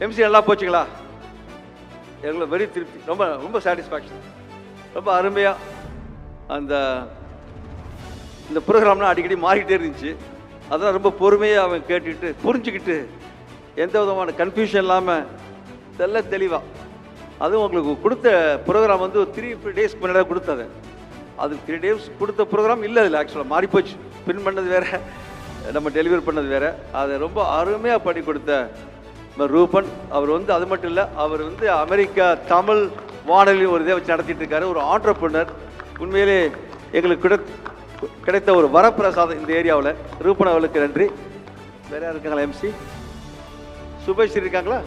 MC நல்லா போச்சுங்களா? எங்களுக்கு very திருப்தி, ரொம்ப ரொம்ப சாட்டிஸ்ஃபேக்ஷன். ரொம்ப அருமையாக அந்த இந்த ப்ரோக்ராம்லாம் அடிக்கடி மாறிக்கிட்டே இருந்துச்சு. அதெல்லாம் ரொம்ப பொறுமையாக அவன் கேட்டுக்கிட்டு புரிஞ்சுக்கிட்டு எந்த விதமான கன்ஃபியூஷன் இல்லாமல் தெளிவாக, அதுவும் உங்களுக்கு கொடுத்த ப்ரோக்ராம் வந்து 3 டேஸ்க்கு முன்னாடி கொடுத்தது. அது 3 டேஸ் கொடுத்த ப்ரோக்ராம் இல்லை, அதில் ஆக்சுவலாக மாறி போச்சு. பின் பண்ணது வேறு, நம்ம டெலிவரி பண்ணது வேறு. அதை ரொம்ப அருமையாக பண்ணி கொடுத்த ரூபன் அவர் வந்து அது மட்டும் இல்லை, அவர் வந்து அமெரிக்கா தமிழ் வானொலி ஒரு இதை வச்சு நடத்திட்டு இருக்காரு. ஒரு ஆண்டர்பிரினர். உண்மையிலே எங்களுக்கு கிடைத்த ஒரு வரப்பிரசாதம் இந்த ஏரியாவில். ரூபன் அவர்களுக்கு நன்றி. வேறு யார் இருக்காங்களா? எம்சி சுபேஷ் இருக்காங்களா?